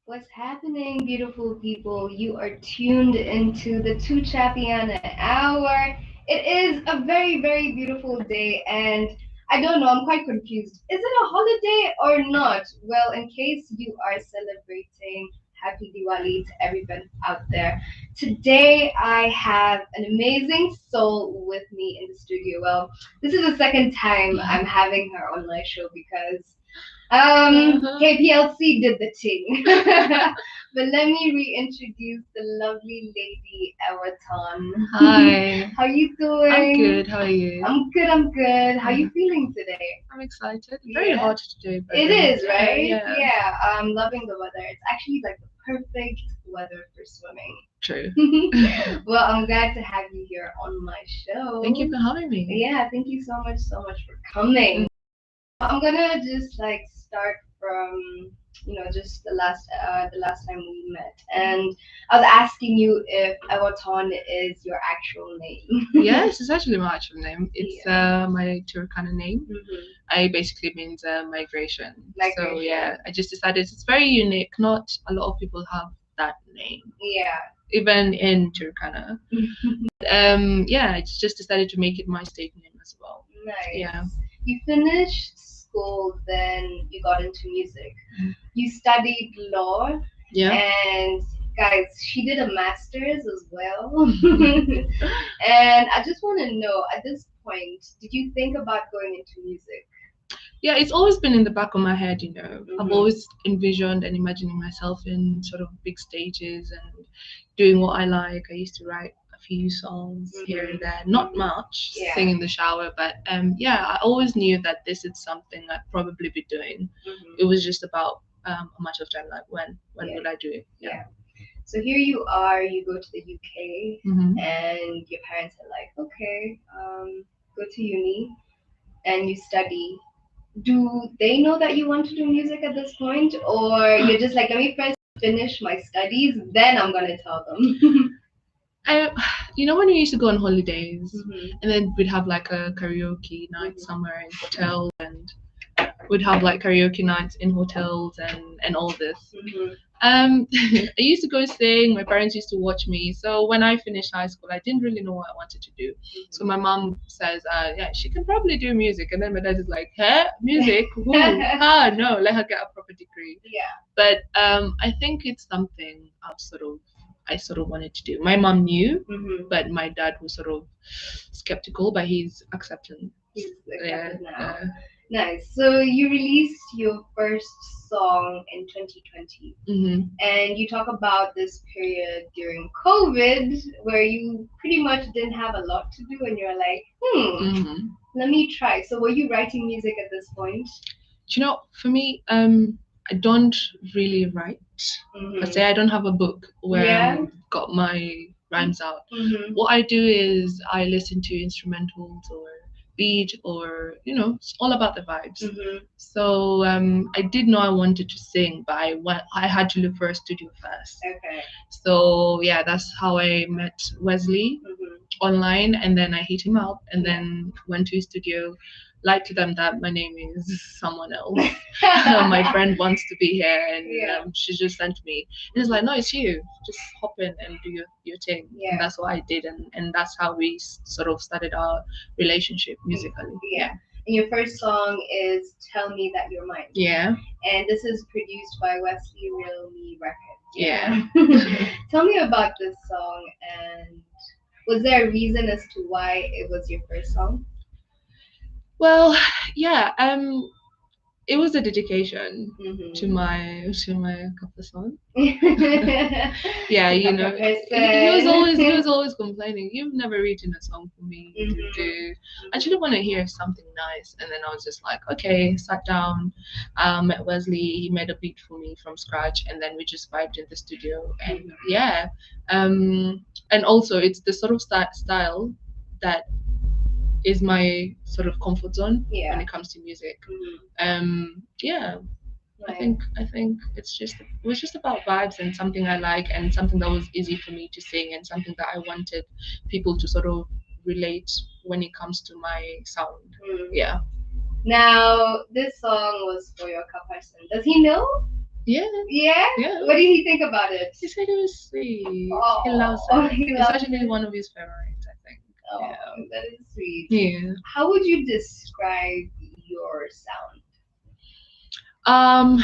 What's happening, beautiful people? You are tuned into the tuchapiane hour. It is a very, very beautiful day, and I don't know, I'm quite confused. Is it a holiday or not? Well, in case you are celebrating, happy Diwali to everyone out there. Today, I have an amazing soul with me in the studio. Well, this is the second time I'm having her on my show because KPLC did the thing. But let me reintroduce the lovely lady Ewoton. Hi, How you I'm doing? good. How are you? I'm good, I'm good. How Yeah, you feeling today? I'm excited. Very Yeah. hot today, but It is, yeah, right? yeah, Yeah, I'm loving the weather. It's actually like the perfect weather for swimming. true. Well, I'm glad to have you here on my show. Thank you for having me. Yeah, thank you so much for coming. I'm gonna just like start from just the last time we met, and I was asking you if Ewoton is your actual name. Yes, it's actually my actual name. It's Yeah. my Turkana name. Hmm. I basically means migration. So Migration. yeah, I just decided it's very unique. Not a lot of people have that name, Yeah. even in Turkana. Yeah, I just decided to make it my state name as well. Yeah. Nice. You finished school, then you got into music. You studied law, Yeah. and guys, she did a master's as well. And I just want to know at this point, did you think about going into music? Yeah, it's always been in the back of my head, you know. I've Hmm. always envisioned and imagining myself in sort of big stages and doing what I like. I used to write a few songs here and there, not much, Yeah. sing in the shower, but yeah, I always knew that this is something I'd probably be doing. It Hmm. was just about a matter of time, like when Yeah. would I do it? Yeah. So here you are, you go to the UK, Hmm. and your parents are like, okay, go to uni and you study. Do they know that you want to do music at this point, or you're just like, let me first finish my studies, then I'm gonna tell them? I, you know, when we used to go on holidays Hmm. and then we'd have like a karaoke night somewhere in hotel and would have like karaoke nights in hotels and all this. Hmm. I used to go sing. My parents used to watch me. So when I finished high school, I didn't really know what I wanted to do. So my mom says, "Yeah, she can probably do music." And then my dad is like, "Huh, music? Who? Ah, no, let her get a proper degree." Yeah. But I think it's something I sort of wanted to do. My mom knew, Hmm. but my dad was sort of skeptical, but he's accepting. He's Yeah, accepted now. yeah. Nice. So you released your first song in 2020, Hmm. and you talk about this period during COVID where you pretty much didn't have a lot to do, and you're like, Hmm. let me try. So were you writing music at this point? Do you know, for me, I don't really write. I Mm-hmm. say I don't have a book where Yeah. I've got my rhymes out. Mm-hmm. What I do is I listen to instrumentals or beat or it's all about the vibes. Mm-hmm. So I did know I wanted to sing, but I had to look for a studio first. Okay. So yeah, that's how I met Wesley Mm-hmm. online, and then I hit him up and Yeah. then went to his studio, lied to them that my name is someone else. My friend wants to be here, and Yeah. she just sent me. And it's like, no, it's you. Just hop in and do your thing. Yeah. And that's what I did, and that's how we sort of started our relationship musically. Yeah. And your first song is "Tell Me That You're Mine." Yeah. And this is produced by Wesley Real Me Records. Yeah. Tell me about this song, and was there a reason as to why it was your first song? Well, yeah. It was a dedication to Mm-hmm. my couple son. Yeah, To you cover know, person. he was always complaining. You've never written a song for me. I Mm-hmm. actually want to hear something nice, and then I was just like, okay, sat down, met Wesley. He made a beat for me from scratch, and then we just vibed in the studio, and yeah, and also it's the sort of style that is my sort of comfort zone when Yeah. it comes to music. Mm-hmm. Yeah, Right. I think it was just about vibes and something I like and something that was easy for me to sing and something that I wanted people to sort of relate when it comes to my sound. Mm. Yeah. Now, this song was for your person. Does he know? Yeah, Yeah? yeah. What did he think about it? He said it was sweet. He loves Oh, it. he It's loves actually it. one of his favorites, I think. Oh, Yeah. that is sweet. Yeah. How would you describe your sound? Um,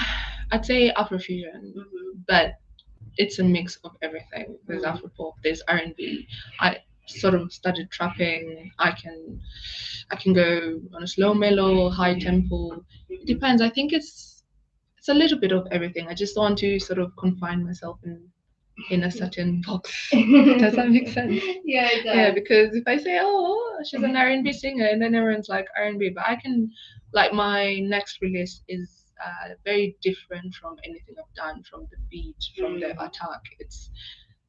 I'd say Afrofusion, Mm-hmm. but it's a mix of everything. There's Mm. Afropop, there's R&B. I sort of started trapping. I can go on a slow mellow, high tempo. It depends. I think it's a little bit of everything. I just want to sort of confine myself in a certain box. Does that make sense? Yeah, it Yeah, does. because if I say, "Oh, she's an R&B singer," and then everyone's like R&B, but I can, like, my next release is very different from anything I've done, from the beat, from the attack.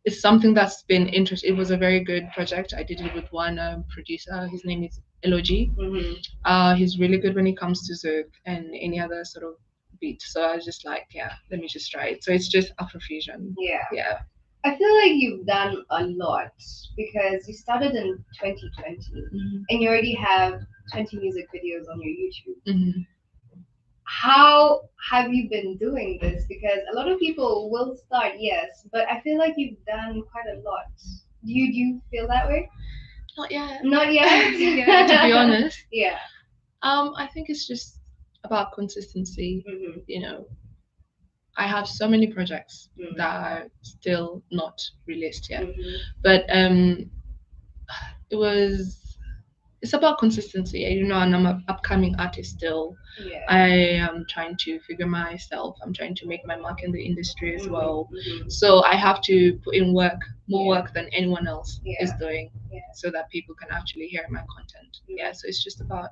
It's something that's been interesting. It was a very good project. I did it with one producer. His name is Eloji. Mm-hmm. He's really good when it comes to Zouk and any other sort of beat. So I was just like, yeah, let me just try it. So it's just Afrofusion. Yeah. Yeah. I feel like you've done a lot because you started in 2020 Mm-hmm. and you already have 20 music videos on your YouTube. Mm-hmm. How have you been doing this? Because a lot of people will start, yes, but I feel like you've done quite a lot. Do you feel that way? Not yet. Not yet. Yeah, to be honest. Yeah. I think it's just about consistency. Mm-hmm. You know, I have so many projects Mm-hmm. that are still not released yet. Mm-hmm. But it was it's about consistency. You know, and I'm an upcoming artist still. Yeah. I am trying to figure myself. I'm trying to make my mark in the industry as well. Mm-hmm. So I have to put in work, more Yeah. work than anyone else Yeah. is doing, Yeah. so that people can actually hear my content. Mhm. Yeah. So it's just about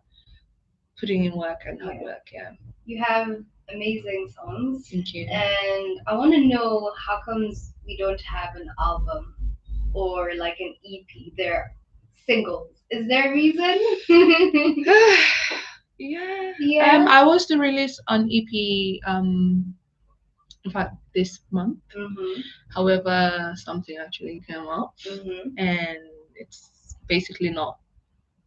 putting in work and hard Yeah. work. Yeah. You have amazing songs, Thank you. and I want to know how comes we don't have an album or like an EP? They're singles. Is there a reason? Yeah. Yeah. I was to release an EP. In fact, this month. Mhm. However, something actually came up, Mhm. and it's basically not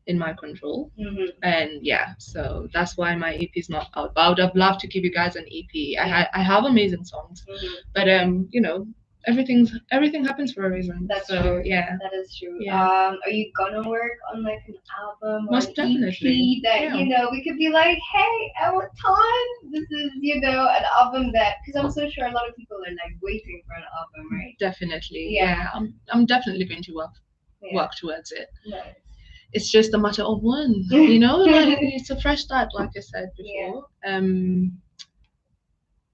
in my control. Mhm. And yeah, so that's why my EP is not out. But I would have loved to give you guys an EP. Yeah. I have amazing songs, Mhm. but you know, everything happens for a reason. That's so true. yeah, That is true. Yeah. Are you gonna work on like an album or Most an definitely. EP that Yeah. we could be like, hey, Ewoton, this is an album that because I'm so sure a lot of people are like waiting for an album, right? Definitely. Yeah. Yeah, I'm definitely going to Yeah. work towards it. Nice. It's just a matter of when, you know, like it's a fresh start, like I said before.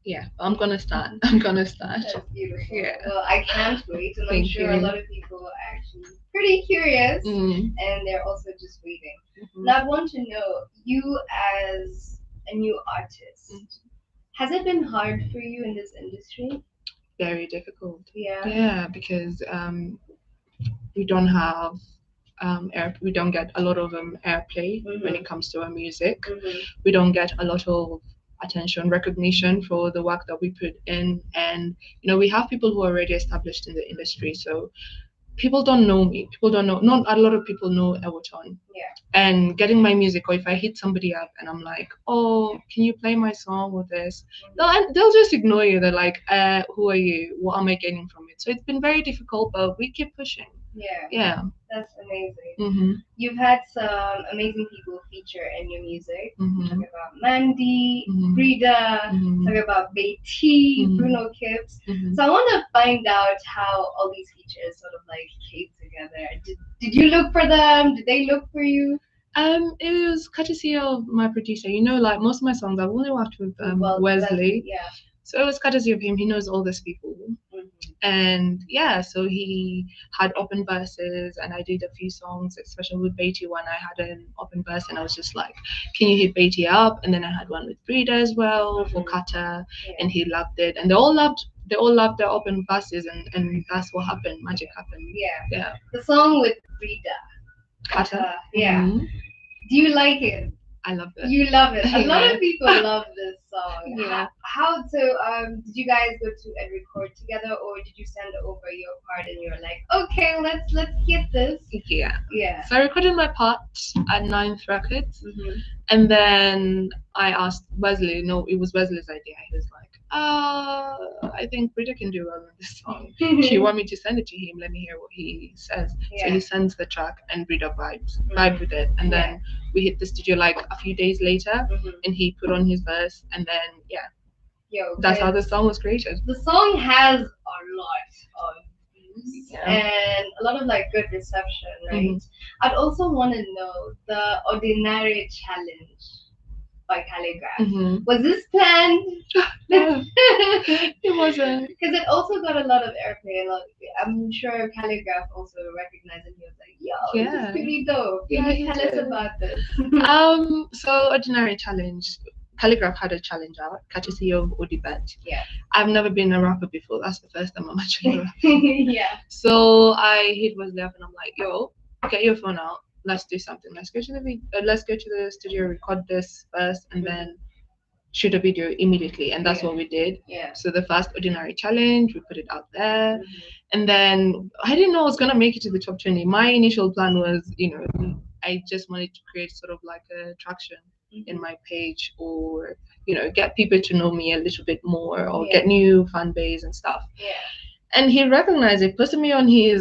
Yeah, I'm gonna start. I'm gonna start. That's beautiful. Yeah. Well, I can't wait, and I'm Thank sure a you. lot of people are actually pretty curious, Mm. and they're also just waiting. Mhm. Now, I want to know you as a new artist. Has it been hard for you in this industry? Very difficult. Yeah. Yeah, because we don't have we don't get a lot of airplay when it comes to our music. Mhm. We don't get a lot of attention, recognition for the work that we put in, and you know, we have people who are already established in the industry, so people don't know me. People don't know. Not a lot of people know Ewoton. Yeah. And getting my music, or if I hit somebody up and I'm like, "Oh, can you play my song with this?" They'll just ignore you. They're like, "Who are you? What am I getting from it?" So it's been very difficult, but we keep pushing. Yeah. Yeah. That's amazing. Mhm. You've had some amazing people feature in your music. Mhm. Talking about Mandy, Mhm. Frida, Mhm. talking about Beatty, Mhm. Bruno Kips. Mhm. So I want to find out how all these features sort of like came together. Did you look for them? Did they look for you? It was courtesy of my producer. You know, like most of my songs, I've only worked with Well, Wesley. yeah. So it was courtesy of him. He knows all these people. Mhm. And yeah, so he had open verses, and I did a few songs, especially with Beatty one. I had an open verse, and I was just like, "Can you hit Beatty up?" And then I had one with Frida as well for Kata, Yeah. and he loved it, and they all loved their open verses, and that's what happened. Magic happened. Yeah. Yeah. The song with Frida. Kata. Yeah. Mhm. Do you like it? I love it. You love it. A lot Yeah. of people love this song. Yeah. How did you guys go to and record together, or did you send over your part and you were like, okay, let's get this? Yeah. Yeah. So I recorded my part at Ninth Records, Mhm. and then I asked Wesley. No, it was Wesley's idea. He was like, I think Brita can do well on this song. If you want me to send it to him, let me hear what he says. So Yeah. he sends the track and Brita vibe with it. And Yeah. then we hit the studio like a few days later and he put on his verse and then yeah, Yo, that's how the 'cause song was created. the song has a lot of views Yeah. and a lot of like good reception, right? Mhm. I'd also want to know the Ordinary Challenge by Calligraph. Mhm. Was this planned? No, Because it wasn't. it also got a lot of airplay. I'm sure Calligraph also recognized it. He was like, "Yo, this is Yeah. pretty dope. Can Yeah, you he tell us did. about this?" So Ordinary Challenge. Calligraph had a challenge out, courtesy of Odibet. Yeah. I've never been a rapper before. That's the first time I'm actually rapping. Yeah. So I hit Wesley up and I'm like, yo, get your phone out. Let's do something. Let's go to the studio, record this first, and then shoot a video immediately. And that's Yeah. what we did. Yeah. So the first Ordinary Challenge, we put it out there. Mhm. And then I didn't know I was gonna make it to the top 20. My initial plan was, I just wanted to create sort of like a traction in my page or, get people to know me a little bit more or Yeah. get new fan base and stuff. Yeah. And he recognized it, posted me on his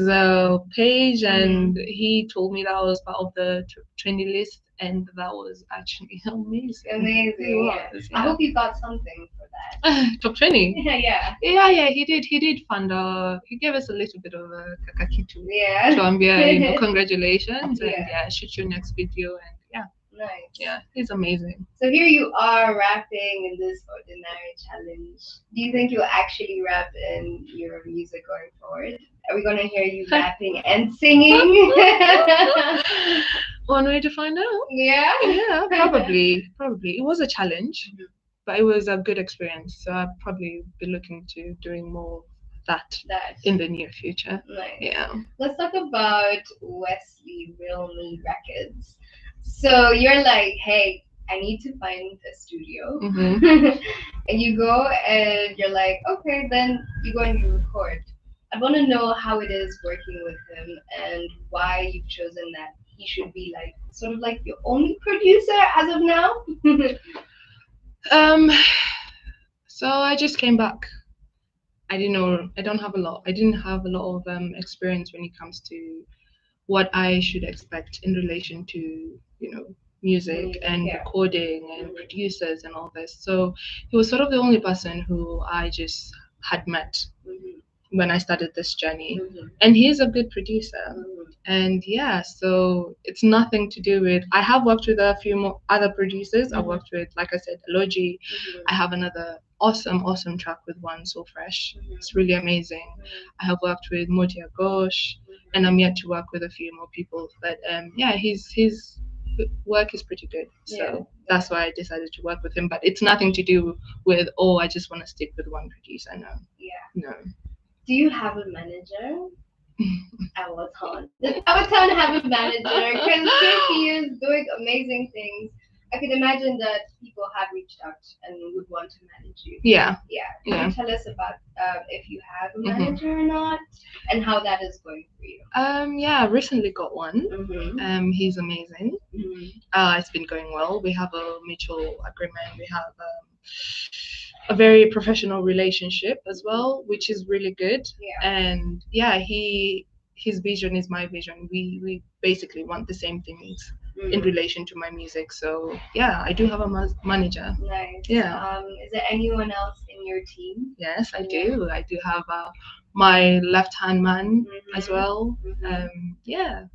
page, and Mhm. he told me that I was part of the trendy list, and that was actually amazing. It Amazing. Yeah. was, I yeah. hope you got something for that. Top 20. Yeah. Yeah, he did. He did fund. He gave us a little bit of a kakakitu. Yeah. Tuambia, congratulations, and Yeah. yeah, shoot your next video, and yeah, Nice. yeah, he's amazing. So here you are rapping in this Ordinary Challenge. Do you think you'll actually rap in your music going forward? Are we gonna hear you rapping and singing? One way to find out. Yeah. Yeah, probably. It was a challenge, Mhm. but it was a good experience. So I'll probably be looking to doing more of that That. in the near future. Nice. Yeah. Let's talk about Wesley Real Me Records. So you're like, hey, I need to find a studio. Mhm. And you go and you're like, okay, then you go and you record. I want to know how it is working with him and why you've chosen that he should be like sort of like your only producer as of now. Um. So I just came back. I didn't know. I don't have a lot. I didn't have a lot of experience when it comes to what I should expect in relation to music and Yeah. recording and producers and all this. So he was sort of the only person who I just had met when I started this journey. And he's a good producer. And yeah, so it's nothing to do with. I have worked with a few more other producers. I've worked with, like I said, Logi. I have another awesome track with One So Fresh. It's really amazing. I have worked with Motia Ghosh, and I'm yet to work with a few more people. But yeah, his work is pretty good. So Yeah. that's why I decided to work with him. But it's nothing to do with I just want to stick with one producer. No. Yeah. No. Do you have a manager? Ewoton. Does Ewoton have a manager? Because since he is doing amazing things, I can imagine that people have reached out and would want to manage you. Yeah. Yeah. Can Yeah. you tell us about if you have a Mhm. manager or not, and how that is going for you? Yeah, I recently got one. He's amazing. It's been going well. We have a mutual agreement. We have a very professional relationship as well, which is really good. Yeah. And yeah, his vision is my vision. We basically want the same things in relation to my music. So yeah, I do have a manager. Nice. Yeah. Is there anyone else in your team? Yes, I do. I do have my left hand man as well. Yeah,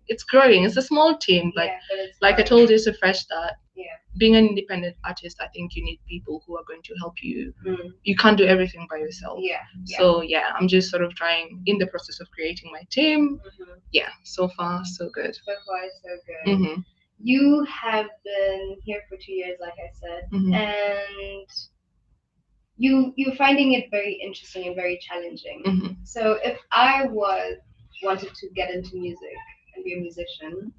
it's growing. It's a small team, but Yeah, but it's like I growing. told you, it's a fresh start. Yeah. Being an independent artist, I think you need people who are going to help you. You can't do everything by yourself. Yeah. So yeah, I'm just sort of trying in the process of creating my team. Yeah, so far so good. So far, so good. Mhm. You have been here for 2 years, like I said, Mhm. and you're finding it very interesting and very challenging. Mhm. So if I wanted to get into music and be a musician,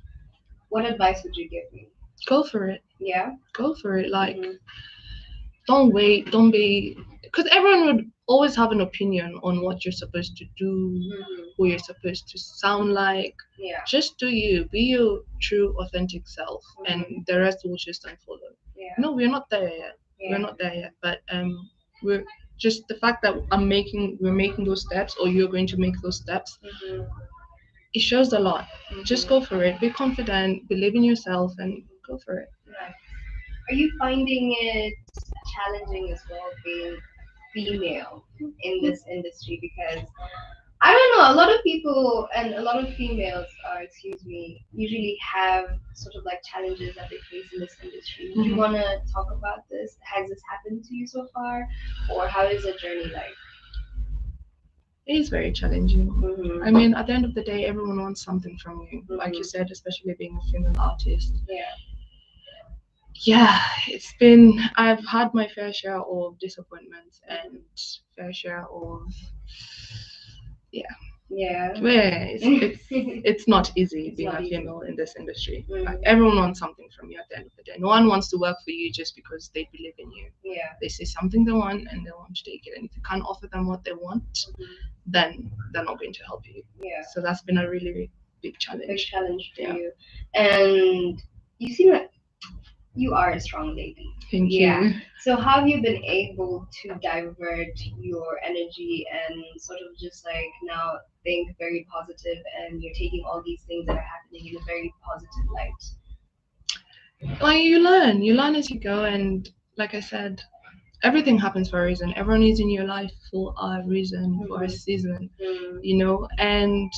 what advice would you give me? Go for it. Yeah. Go for it. Like, Mhm. don't wait. Don't be, because everyone would always have an opinion on what you're supposed to do, who you're supposed to sound like. Yeah. Just do you. Be your true, authentic self, and the rest will just unfollow. Yeah. No, we're not there yet. Yeah. We're not there yet. But we're just the fact that we're making those steps, or you're going to make those steps, Mhm. it shows a lot. Just Mhm. go for it. Be confident, believe in yourself, and go for it. Nice. Are you finding it challenging as well being female in this industry? Because I don't know, a lot of people and a lot of females, excuse me, usually have sort of like challenges that they face in this industry. Would you Mhm. want to talk about this? Has this happened to you so far, or how is the journey like? It is very challenging. Mhm. I mean, at the end of the day, everyone wants something from you. Like you Mhm. said, especially being a female artist. Yeah. Yeah, I've had my fair share of disappointments and Mhm. fair share of, yeah, Yeah. where it's not easy It's being not a easy. female in this industry. Like Mhm. everyone wants something from you at the end of the day. No one wants to work for you just because they believe in you. Yeah. They say something they want and they want to take it. And if you can't offer them what they want, Mhm. then they're not going to help you. Yeah. So that's been a really big Big challenge. challenge for Yeah. you, and you seem like you are a strong lady. Thank Yeah. you. So how have you been able to divert your energy and sort of just like now think very positive and you're taking all these things that are happening in a very positive light? Like you learn as you go, and like I said, everything happens for a reason. Everyone is in your life for a reason, for a Mm-hmm. season, Mm, and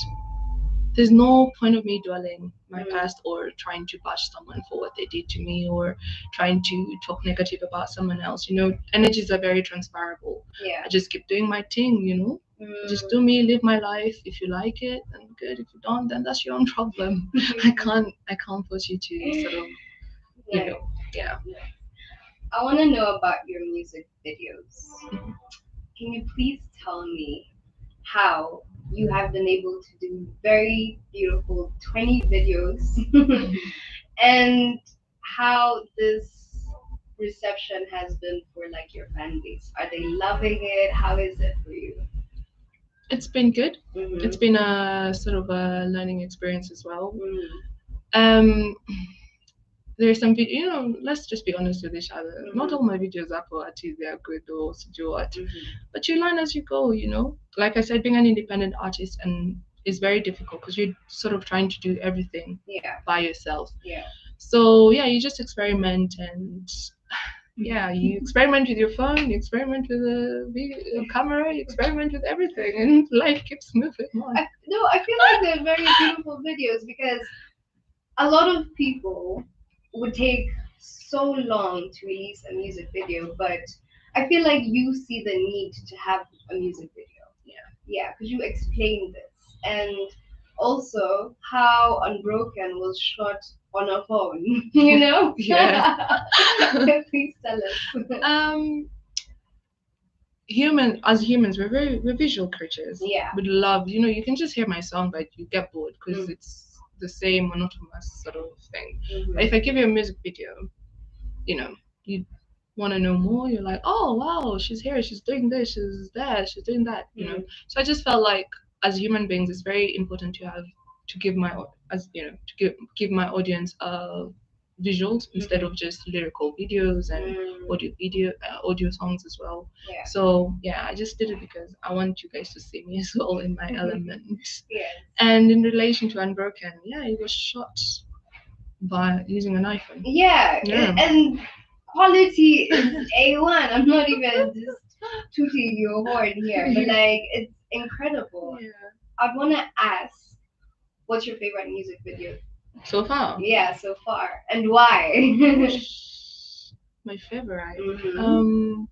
there's no point of me dwelling my mm, past or trying to bash someone for what they did to me or trying to talk negative about someone else. Energies are very transferable. yeah. I just keep doing my thing. Just do Mm. me, live my life. If you like it, then good. If you don't, then that's your own problem. I can't force you to sort of, you Nice. know, yeah. I want to know about your music videos. Mhm. Can you please tell me how you have been able to do very beautiful 20 videos and how this reception has been for like your fan base? Are they loving it? How is it for you? It's been good. It's Mm-hmm. been a sort of a learning experience as well. Mm-hmm. Um, there's some let's just be honest with each other. Not Mm-hmm. all my videos are for artists, they are good or do what. Mm-hmm. But you learn as you go. Like I said, being an independent artist and is very difficult because you're sort of trying to do everything Yeah. by yourself. Yeah. So yeah, you just experiment and yeah, you experiment with your phone, you experiment with a camera, you experiment with everything, and life keeps moving on. No, I feel like they're very beautiful videos because a lot of people would take so long to release a music video, but I feel like you see the need to have a music video. Yeah. Yeah, because you explained this. And also how Unbroken was shot on a phone, you know? Yeah. Please tell us. um as humans, we're visual creatures. Yeah. We love, you can just hear my song but you get bored because Mm. it's the same monotonous sort of thing. But Mhm. if I give you a music video, you want to know more. You're like, oh wow, she's here, she's doing this, she's there, she's doing that. Mhm. So I just felt like as human beings it's very important to give my as to give my audience visuals instead of Mhm. just lyrical videos and Mm. audio songs as well. Yeah. So yeah, I just did it because I want you guys to see me as well in my element. Yes. And in relation to Unbroken, yeah, it was shot by using an iPhone. Yeah, Yeah. and quality is A1. I'm not even just tooting your horn here, but like it's incredible. Yeah. I'd want to ask, what's your favorite music video? So far, Yeah, so far, and why? my favorite. Hmm.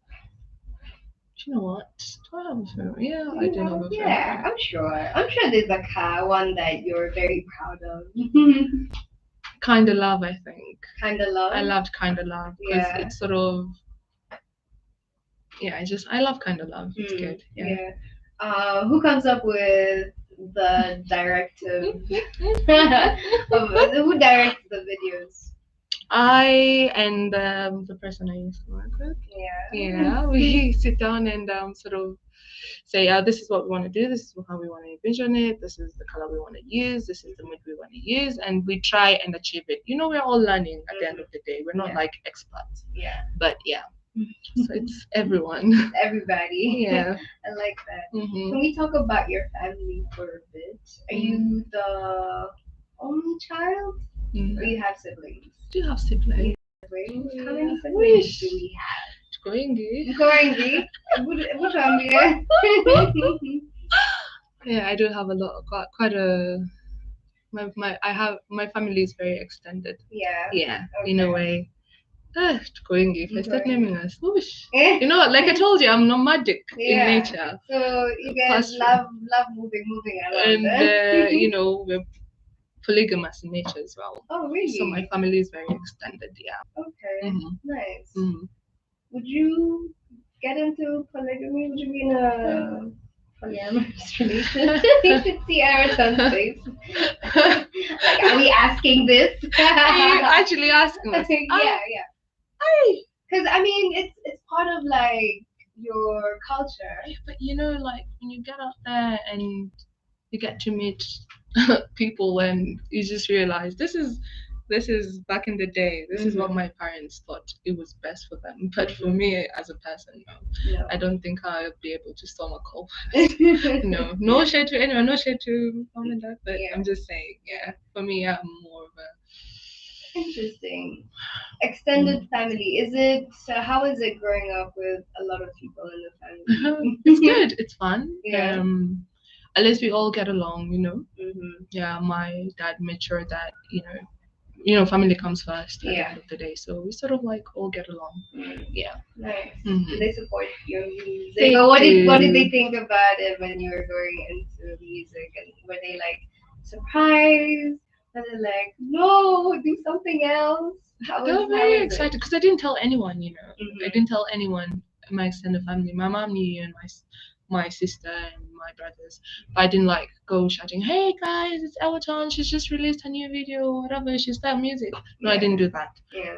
Do you know what? Do I have a favorite? Yeah, I do have a Yeah, favorite. I'm sure. I'm sure there's like one that you're very proud of. Kinda Love, I think. Kinda I love. loved Kinda Love because Yeah. it's sort of I love Kinda Love. It's Mm, good. Yeah. yeah. Who comes up with the directive of who directs the videos? I and the person I used to work with. Yeah. Yeah, we sit down and sort of say, this is what we want to do, this is how we want to envision it, this is the color we want to use, this is the mood we want to use, and we try and achieve it. We're all learning at the end of the day. We're not Yeah. like experts. Yeah. But yeah. So it's everyone. Everybody. Yeah. I like that. Hmm. Can we talk about your family for a bit? Are you the only child, or you have siblings? Do you have siblings? Siblings? How Yeah. many siblings do Wish. we have? Going. Mkorengi, Ebuchambia. Yeah, I do have a lot. Quite a. My family is very extended. Yeah. Yeah, in a Okay. way. Going if I start Mkorengi. naming us. Whoosh. You know, like I told you, I'm nomadic in Yeah. nature. So you guys Pastoral. love moving around, And eh? we're polygamous in nature as well. Oh, So my really? family is very extended. Yeah. Okay. Hmm. Nice. Hmm. Would you get into polygamy? Would you be in a polyamorous relationship? You should see Ewoton's face. Like, are we asking this? Are you actually asking us? Yeah, yeah. I, Because I mean, it's part of like your culture. but like when you get out there and you get to meet people and you just realize this is back in the day. This is what Mhm. my parents thought it was best for them. But for me as a person, no, I No. don't think I'll be able to storm a coal. No shade to anyone, no shade to mom and dad. But Yeah. I'm just saying, yeah, for me, I'm more of a. Interesting. Extended family. Is it? How is it growing up with a lot of people in the family? It's good. It's fun. Yeah. At least we all get along. Mhm. Yeah, my dad made sure that family comes first at the Yeah. end of the day. So we sort of like all get along. Mm. Yeah. Nice. Mhm. Do they support your music? They Or what did they do. think about it when you were going into music? And were they like surprised? Were they like, no, do something else? They were How very was it? excited because I didn't tell anyone. I Mhm. didn't tell anyone, my extended family. My mom knew and my sister and my brothers. But I didn't like go shouting, "Hey guys, it's Ewoton. She's just released a new video, whatever. She's that music." No, I Yeah. didn't do that. Yeah.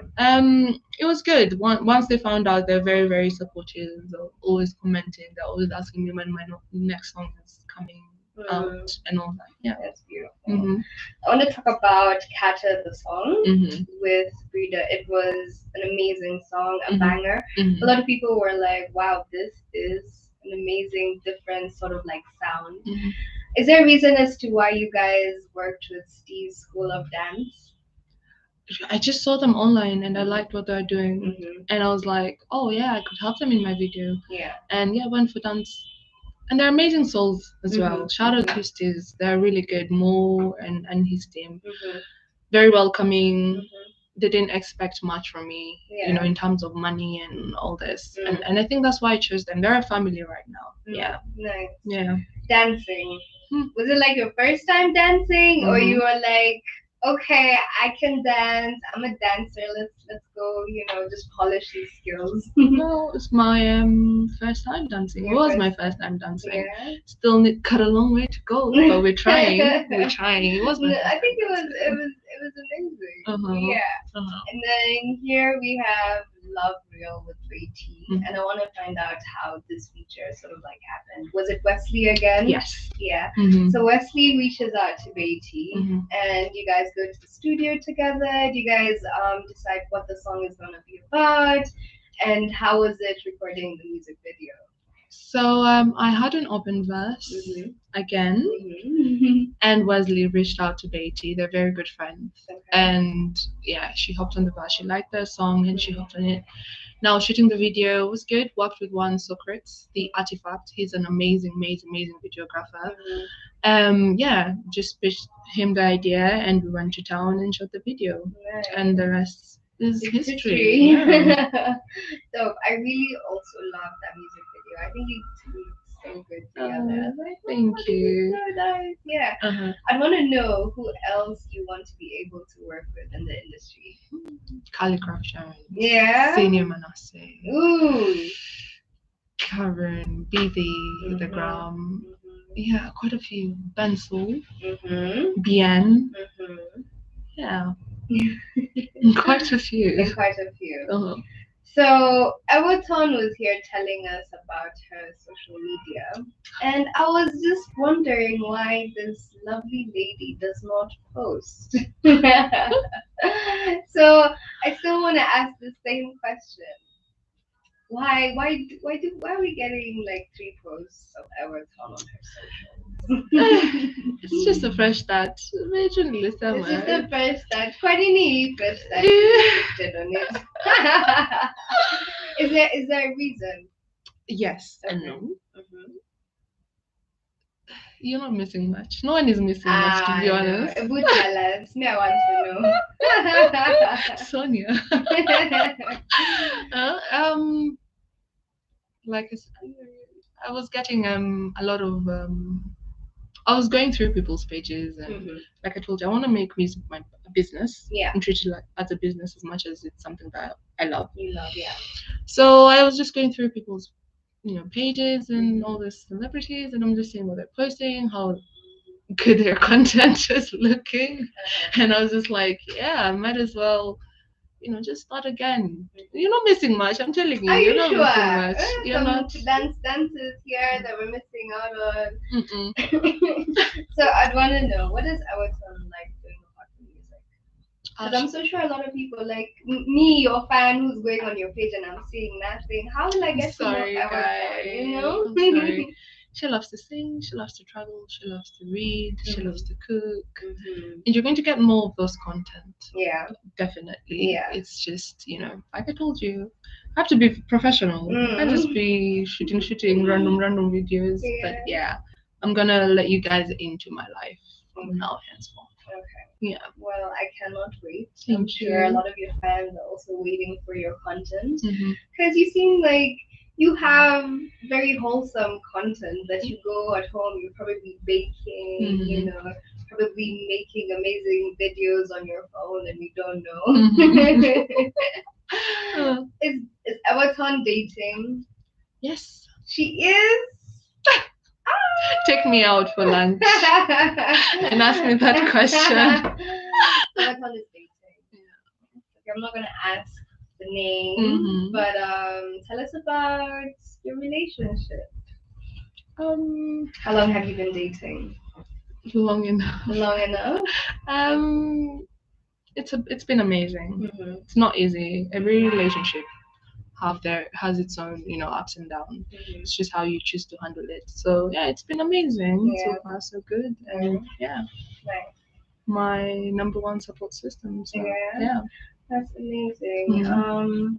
It was good. Once they found out, they're very, very supportive. They're always commenting. They're always asking me when my next song is coming out Mm. and all that. Yeah. That's beautiful. Mhm. I want to talk about Kata the song Mhm. with Frida. It was an amazing song, a Mhm. banger. Mhm. A lot of people were like, wow, this is an amazing, different sort of like sound. Mhm. Is there a reason as to why you guys worked with Steve's School of Dance? I just saw them online and I liked what they're doing. Mm-hmm. And I was like, oh yeah, I could have them in my video. Yeah. And yeah, went for dance. And they're amazing souls as well. Mhm. Shout out to Stiz. They're really good. Mo and his team. Mm-hmm. Very welcoming. Mm-hmm. They didn't expect much from me, Yeah. in terms of money and all this. Mm. And I think that's why I chose them. They're a family right now. Yeah. Nice. Yeah. Dancing. Hmm. Was it like your first time dancing, or you Mhm. were like, okay, I can dance. I'm a dancer. Let's go. Just polish these skills. No, it's my first time dancing. It Your was first my time. first time dancing. Yeah. Still got a long way to go, but we're trying. We're trying. It was my No, first I time think dancing. it was amazing. Uh-huh. Yeah. Uh-huh. And then here we have Love Real with Ray Mhm. and I want to find out how this feature sort of like happened. Was it Wesley again? Yes. Yeah. Mhm. So Wesley reaches out to Beatty, Mhm. and you guys go to the studio together. Do you guys decide what the song is gonna be about, and how was it recording the music video? So I had an open verse Mhm. again, Mhm. and Wesley reached out to Beatty. They're very good friends. Okay. And yeah, she hopped on the verse. She liked the song and she hopped on it. Now shooting the video was good. Worked with one Socrates, the artifact. He's an amazing, amazing, amazing videographer. Yeah, just pitched him the idea and we went to town and shot the video. Nice. And the rest is It's history. history. Yeah. So I really also love that music video. I think you two look so good together. I was like, Thank this is you. so nice. Yeah. Uh-huh. I want to know who else you want to be able to work with in the industry. Calligraph Sharon. Yeah. Senior Manasseh. Ooh. Karen, BV, The Gram. Yeah, quite a few. Bensul, Mhm. Bien. Mhm. Yeah, quite a few. And quite a few. Uh-huh. So Ewoton was here telling us about her social media, and I was just wondering why this lovely lady does not post. So I still want to ask the same question. why are we getting like 3 posts of Ewoton on her socials? It's just a fresh start. Imagine Lisa, This is the man. first start. Quite any first start did on it. Is there a reason? Yes and Okay. no. Mm-hmm. You're not missing much. No one is missing much, to be I know. honest. Would tell us. Me, I want to know. Sonia. Uh, um, like I was getting a lot of I was going through people's pages, and Mhm. like I told you, I want to make music my business Yeah, and treat it like as a business as much as it's something that I love. you love, yeah. So I was just going through people's pages and all Mhm. these celebrities, and I'm just seeing what they're posting, how good their content is looking, and I was just like, yeah, I might as well just start again. You're not missing much. I'm telling you, Are you're you not sure? missing much. You're Some not. dances here that we're missing out on. Mm-mm. So I'd want to know, what is our son like doing apart from music? Because I'm Ash, so sure a lot of people like me, your fan, who's going on your page and I'm seeing nothing. How will I I'm get to know sorry, our son? You guys. know? I'm sorry. She loves to sing. She loves to travel. She loves to read. She Mhm. loves to cook. Mhm. And you're going to get more of those content. Yeah. Definitely. Yeah. It's just, like I told you, I have to be professional. I just Mm. be shooting random videos. But Yeah. yeah, I'm gonna let you guys into my life from Okay. now henceforth. Okay. Yeah. Well, I cannot wait. I'm Thank sure a you. lot of your fans are also waiting for your content Hmm. because you seem like you have very wholesome content that you go at home. You're probably baking, Hmm. probably making amazing videos on your phone, and you don't Hmm. know. Uh, is Ewoton dating? yes. She is. Take me out for lunch and ask me that question. Ewoton is dating. Okay, I'm not gonna ask the name, Hmm. but tell us about your relationship. How long have you been dating? Long enough. Long enough. Um, it's been amazing. Mm-hmm. It's not easy. Every relationship has its own ups and downs. Mm-hmm. It's just how you choose to handle it. So yeah, it's been amazing so Yeah. far, so good, and Mm, yeah, nice. my number one support system. So Yeah, yeah. that's amazing. Mhm.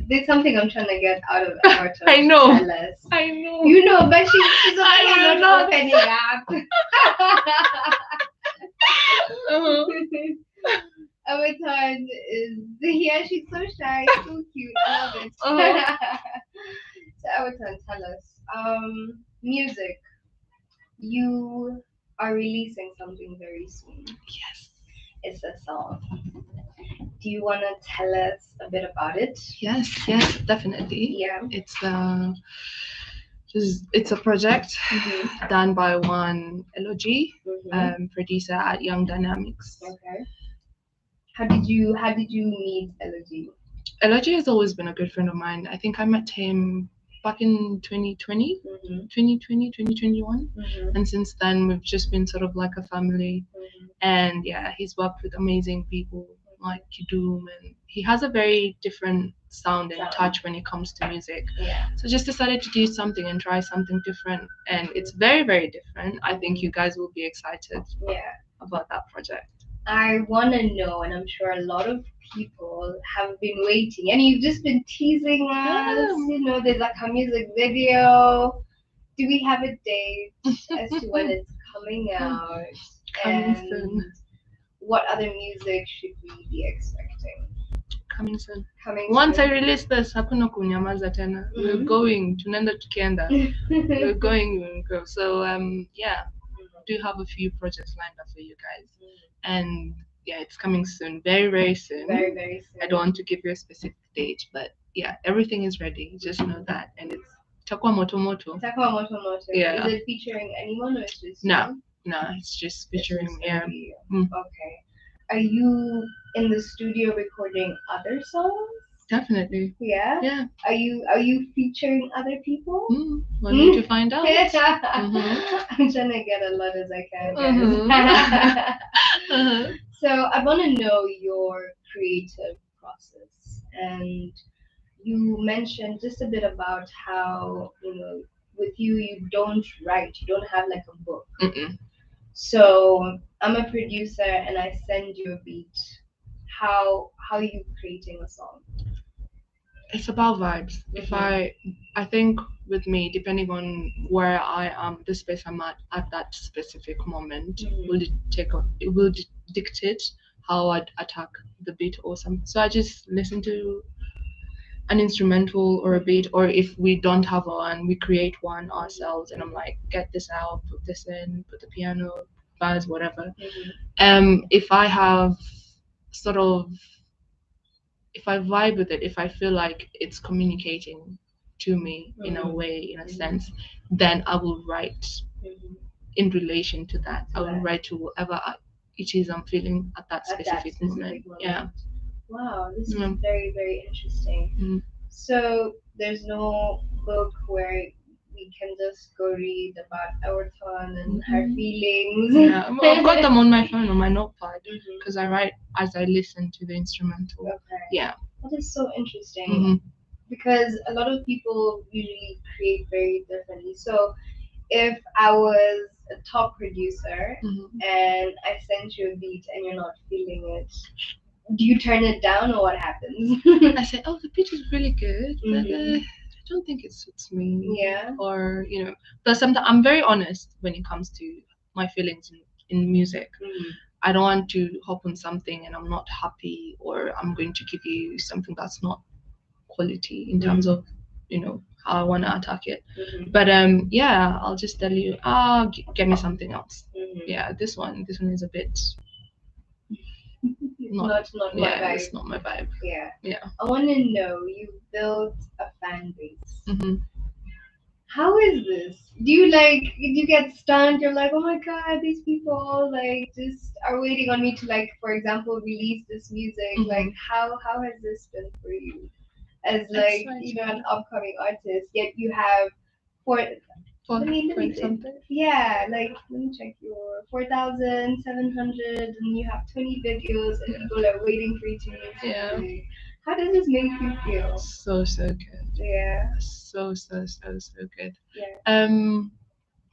There's something I'm trying to get out of Ewoton I to know. tell us. I know. You know, but she's I obviously am not not. opening up. Uh-huh. Ewoton is yeah, she's so shy, so cute. I love it. Uh-huh. So Ewoton, tell us. Music. You are releasing something very soon. Yes. It's a song. Do you want to tell us a bit about it? Yes, definitely. Yeah. It's a project Mm-hmm. done by one LOG, Mm-hmm. producer at Young Dynamics. Okay. How did you meet Elodie? LOG has always been a good friend of mine. I think I met him back in 2020, Mm-hmm. 2020, 2021. Mm-hmm. And since then, we've just been sort of like a family. Mm-hmm. And yeah, he's worked with amazing people like Kidum, and he has a very different sound and touch when it comes to music. Yeah. So just decided to do something and try something different. And it's very, very different. I think you guys will be excited Yeah. about that project. I want to know, and I'm sure a lot of people have been waiting, and you've just been teasing us. There's like a music video. Do we have a date as to when it's coming out? Coming And soon. what other music should we be expecting? Coming soon. Coming Once I soon. release this, hakuna kunyamaza tena. We're Mhm. going, tunaenda tukienda. We're going, we'll go. So yeah, do have a few projects lined up for you guys, and yeah, it's coming soon, very, very soon. Very, very soon. I don't want to give you a specific date, but yeah, everything is ready. Just know that, and it's Chakwa Moto Moto. Talk about Moto Moto. Yeah. Is it featuring anyone or is it just No. you? No, it's just It's featuring just yeah. gonna be you. Mm. Okay. Are you in the studio recording other songs? Definitely. Yeah. Yeah. Are you featuring other people? We'll need to find out. I'm trying to get as lot as I can, Mhm. guys. Uh-huh. So I want to know your creative process and you mentioned just a bit about how, with you, you don't write, you don't have like a book. Mm-mm. So I'm a producer and I send you a beat. How are you creating a song? It's about vibes. If Mhm. I think with me, depending on where I am, the space I'm at that specific moment, Mhm. it will dictate how I'd attack the beat or something. So I just listen to an instrumental or a beat, or if we don't have one, we create one ourselves, and I'm like, get this out, put this in, put the piano, bars, whatever. Mhm. If I have sort of if I vibe with it, if I feel like it's communicating to me in a Mhm. way, in a Mhm. sense, then I will write Mhm. in relation to that. I To will that write to whatever it is I'm feeling at that at that specific moment. specific Yeah. moment. Wow, this is Mm, very, very interesting. mm, So there's no book where we can just go read about Ewoton and her mm. feelings. Yeah, I've got them on my phone, on my notepad, Mhm. because I write as I listen to the instrumental. Okay, Yeah. that is so interesting Hmm. because a lot of people usually create very differently. So if I was a top producer Hmm. and I sent you a beat and you're not feeling it, do you turn it down or what happens? I say, oh, the beat is really good, but Mhm. I don't think it suits me. Yeah. Or, but sometimes I'm very honest when it comes to my feelings in music. Mhm. I don't want to hop on something and I'm not happy, or I'm going to give you something that's not quality in terms of, how I want to attack it. Mhm. But yeah, I'll just tell you, get me something else. Mhm. Yeah, this one is a bit It's not, not my yeah, it's vibe. not my vibe. Yeah. Yeah. I want to know you built a fan base. Hmm. How is this? Do you like? Do you get stunned? You're like, oh my god, these people like just are waiting on me to like, for example, release this music. Hmm. Like, how has this been for you as like an Exciting. upcoming artist? Yet you have four. For, Let for me something. yeah, like let me check your 4,700 and you have 20 videos and Yeah. people are waiting for you to release Yeah. music. How does this make you feel? So good. Yeah, So good. yeah.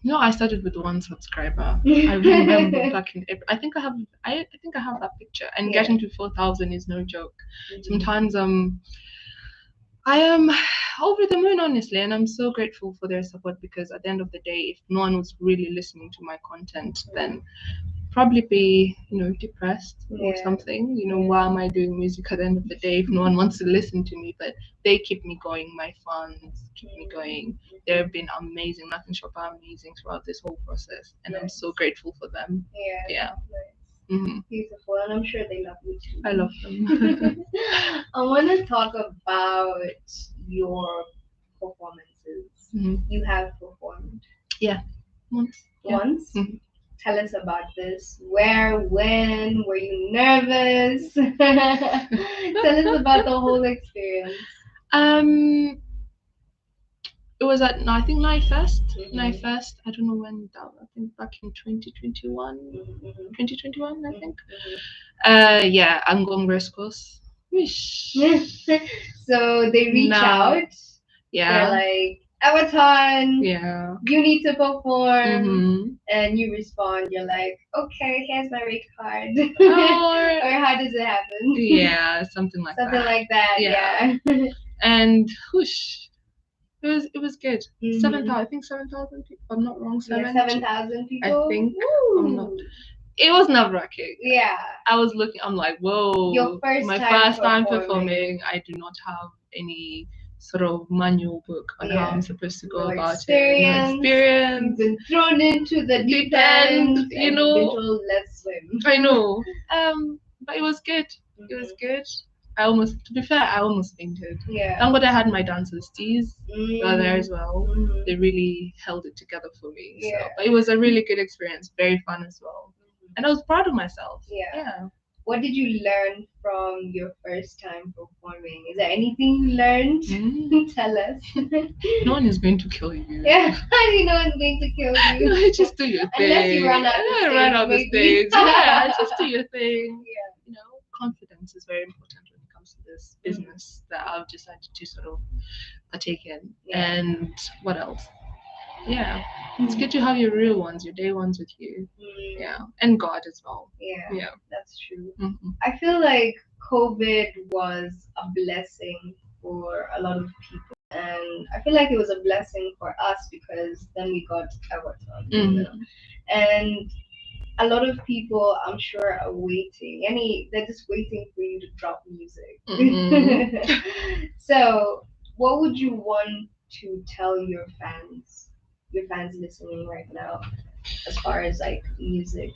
No, I started with one subscriber. I remember back in April. I think I have that picture. And Yeah. getting to 4,000 is no joke. Mhm. Sometimes I am over the moon, honestly, and I'm so grateful for their support, because at the end of the day, if no one was really listening to my content, then probably be, depressed or Yeah, something. yeah. Why am I doing music at the end of the day if no one wants to listen to me? But they keep me going. My fans keep me going. They've been amazing, nothing short of amazing throughout this whole process, and I'm Nice. so grateful for them. Yeah, Yeah. nice. Hmm. Beautiful, and I'm sure they love you I love too. them. I want to talk about your performances. Hmm. You have performed Yeah. Once. Yeah. once. Mhm. Tell us about this. Where, when, were you nervous? Tell us about the whole experience. Um, it was at, no, I think Mhm. I don't know when that. I think back in 2021. Mhm. 2021, I think. Mhm. Yeah, I'm going West Coast. Wish. Mhm. So they reach Now, out. They're yeah, like, Ewoton, yeah. you need to perform. Mm-hmm. And you respond, you're like, okay, here's my rate card. Or Or how does it happen? yeah, something like Something that. like that, Yeah, yeah. and whoosh, it was good. Seven Hmm. thousand, I think 7,000 people. I'm not wrong. Like Seven. 7,000 I people? think I'm not. Woo! It was nerve wracking. Yeah. I was looking. I'm like, Your whoa, first my time first time performing. performing. I do not have any sort of manual book on how Yeah. I'm supposed to go No about it. No experience. You've experience. been thrown into the deep Deep end, end and you've been told, let's swim. I know. But it was good. It was Mhm. good. To be fair, I almost fainted. Yeah. Thank God I had my dancers. Tees were there Mm. as well. Mhm. They really held it together for me. So, Yeah. but it was a really good experience. Very fun as well, and I was proud of myself. Yeah. Yeah. What did you learn from your first time performing? Is there anything you learned? Mm. Tell us. No one is going to kill you. Yeah, how do you know it's going to kill you? No, just do your thing. Unless you run out the Yeah, stage, run out the maybe. stage. Yeah, just do your thing. Yeah. Confidence is very important when it comes to this business that I've decided to sort of partake in. Yeah. And what else? Yeah, it's good to have your real ones, your day ones with you. Yeah, and God as well. Yeah, Yeah. that's true. Mm-hmm. I feel like COVID was a blessing for a lot of people. And I feel like it was a blessing for us because then we got Ewoton, Mm-hmm. And a lot of people, I'm sure, are waiting. They're just waiting for you to drop music. Mm-hmm. So, what would you want to tell your fans listening right now, as far as like music?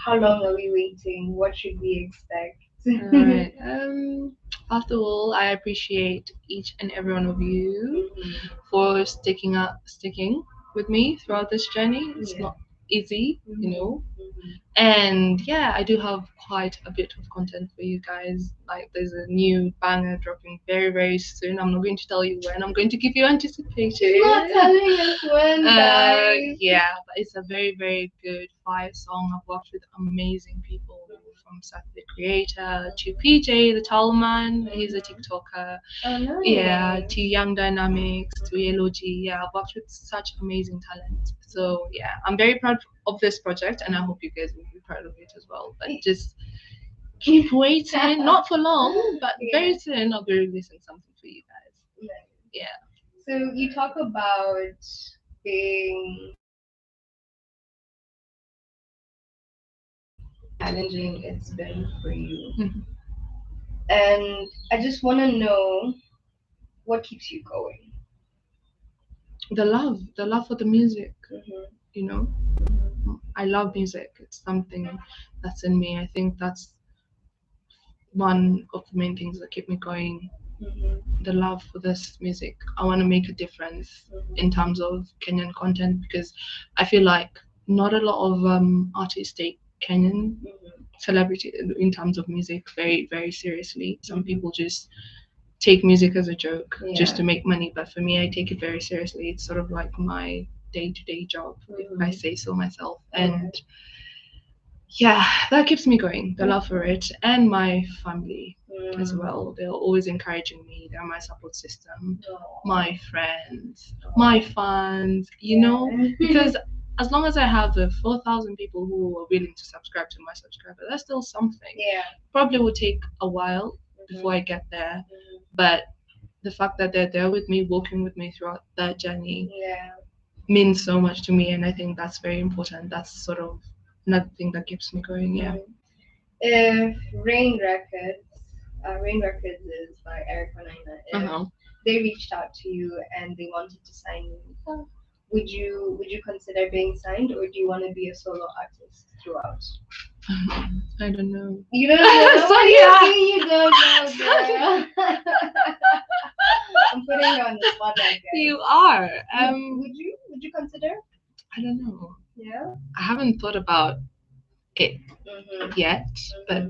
How long are we waiting? What should we expect? All right. After all, I appreciate each and every one of you Mhm. for sticking with me throughout this journey. It's Yeah. not easy, you Mhm. know. Mhm. And yeah, I do have quite a bit of content for you guys. Like there's a new banger dropping very, very soon. I'm not going to tell you when. I'm going to give you She's not anticipation. telling us when, guys. Yeah, but it's a very, very good fire song. I've worked with amazing people from Seth the Creator to PJ the Tallman. He's a TikToker. Oh, nice. Yeah, to Young Dynamics, to Elogy. Yeah, I've worked with such amazing talent. So yeah, I'm very proud of this project, and I hope you guys will be proud of it as well. But just keep waiting, not for long, but Yeah. very soon I'll be releasing something for you guys. Nice. Yeah. So you talk about being challenging it's been for you. Mhm. And I just want to know what keeps you going. The love for the music, Mm-hmm. you know. I love music. It's something that's in me. I think that's one of the main things that keep me going. Mm-hmm. The love for this music. I want to make a difference in terms of Kenyan content because I feel like not a lot of artists take Kenyan Mm-hmm. celebrity in terms of music very, very seriously. Some Mhm. people just take music as a joke just Yeah. to make money, but for me, I take it very seriously. It's sort of like my day-to-day job, if I say so myself. And yeah, that keeps me going. The love for it and my family as well. They're always encouraging me. They're my support system, my friends, my fans, you know, because as long as I have the 4,000 people who are willing to subscribe to my subscriber, that's still something. Yeah. Probably will take a while before I get there, but the fact that they're there with me, walking with me throughout that journey, Yeah. means so much to me, and I think that's very important. That's sort of another thing that keeps me going. Yeah. If Rain Records is by Eric Manina, if Uh-huh. they reached out to you and they wanted to sign you, would you consider being signed, or do you want to be a solo artist throughout? I don't know. You don't know. So What do yeah. you mean you don't know, girl? I'm putting you on the spot like that. You are. Would you consider? I don't know. Yeah. I haven't thought about it Mm-hmm. yet, but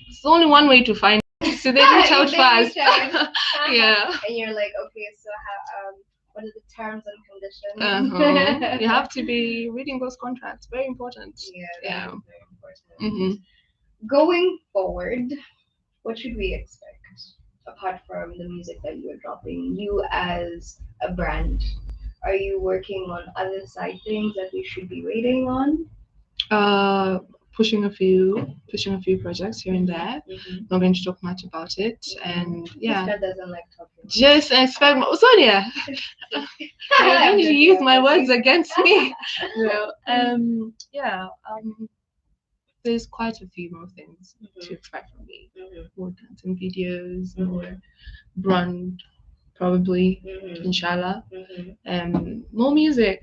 it's only one way to find it. So they reach out They fast. reach out. Yeah. And you're like, okay, so how? What are the terms and conditions? You have to be reading those contracts. Very important. Yeah, that is very important. Mm-hmm. Going forward, what should we expect apart from the music that you are dropping? You as a brand, are you working on other side things that we should be waiting on? Pushing a few projects here and there. Not going to talk much about it, and yeah. Sister doesn't like talking. Just expect Sonia. You're going to use my words against me. No. Yeah. There's quite a few more things to expect from me. More dancing videos, more brand, probably, inshallah. More music,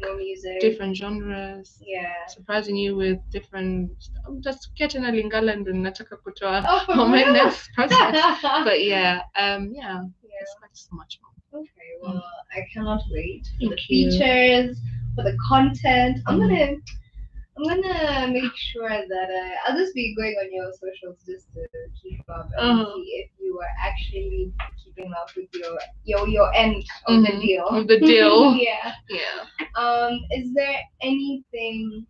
different genres. Yeah. Surprising you with different. I'm just getting a lingala and nataka kutoa Oh, on my for real? next project. But yeah, expect so much more. Okay, well, I cannot wait for the Thank you. features, for the content. I'm gonna make sure that I'll just be going on your socials just to keep up and see if you are actually keeping up with your end of the deal. Of the deal. Yeah. Yeah. Is there anything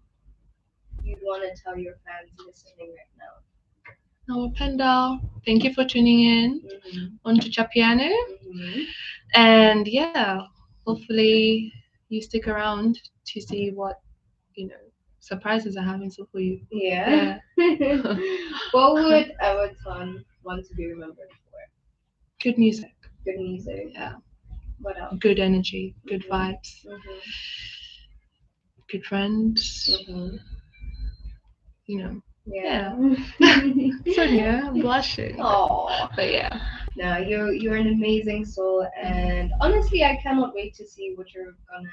you'd want to tell your fans listening right now? our panda. Thank you for tuning in on tuchapiane. And yeah, hopefully you stick around to see what surprises I have in store for you. Yeah. What would Ewoton want to be remembered for? Good music. Good music. Yeah. What else? Good energy. Good Mhm. vibes. Good friends. You know. Yeah. So yeah, I'm blushing. Aw. But yeah. No, you're an amazing soul, and honestly, I cannot wait to see what you're gonna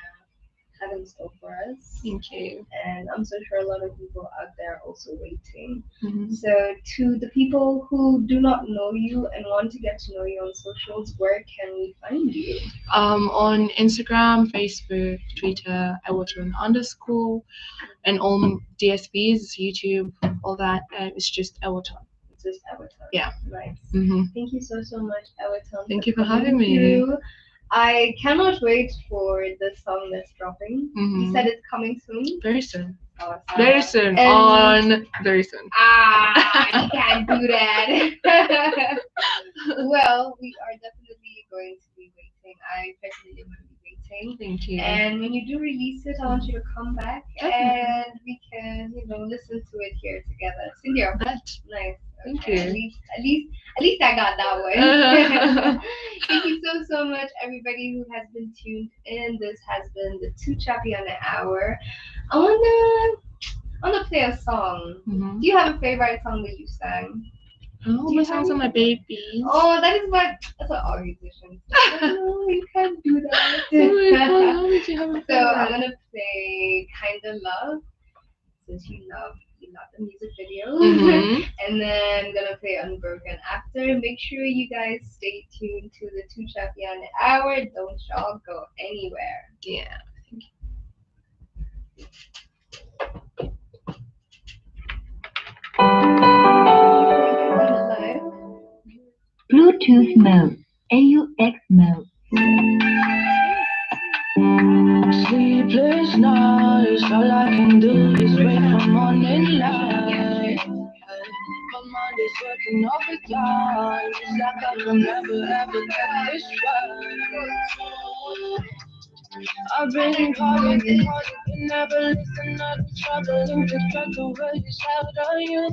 have in store for us. Thank you. And I'm so sure a lot of people out there are also waiting. Mhm. So, to the people who do not know you and want to get to know you on socials, where can we find you? On Instagram, Facebook, Twitter, Ewoton underscore, and on DSPs, YouTube, all that. It's just Ewoton. It's just Ewoton. Yeah. Nice. Mm-hmm. Thank you so much, Ewoton. Thank you for coming having me. through. I cannot wait for the song that's dropping. You said it's coming soon? Very soon. Oh, Very soon. And- Very soon. You can't do that. Well, we are definitely going to be waiting. I personally am going to be waiting. Thank you. And when you do release it, I want you to come back Definitely. and we can, listen to it here together. Cindy, I bet. nice. Thank Okay, you. At least I got that one. Thank you so much, everybody who has been tuned in. This has been the Two Chappy on the Hour. I wanna play a song. Mm-hmm. Do you have a favorite song that you sang? Oh, Do you my have songs are my any- babies. Oh, that's what all musicians say. No, you can't do that. Oh my God, how did you have a So I'm favorite? gonna play Kinda Love since you love the music video. Mm-hmm. And then I'm gonna play Unbroken after. Make sure you guys stay tuned to the Two Chapiane Hour. Don't y'all go anywhere. Yeah. Bluetooth mode. AUX mode. Sleepless nights, all I can do is wait for morning light. My mind is working overtime. It's like I can never ever get this right. I've been calling, but never listen. I'm struggling to try to raise out on you.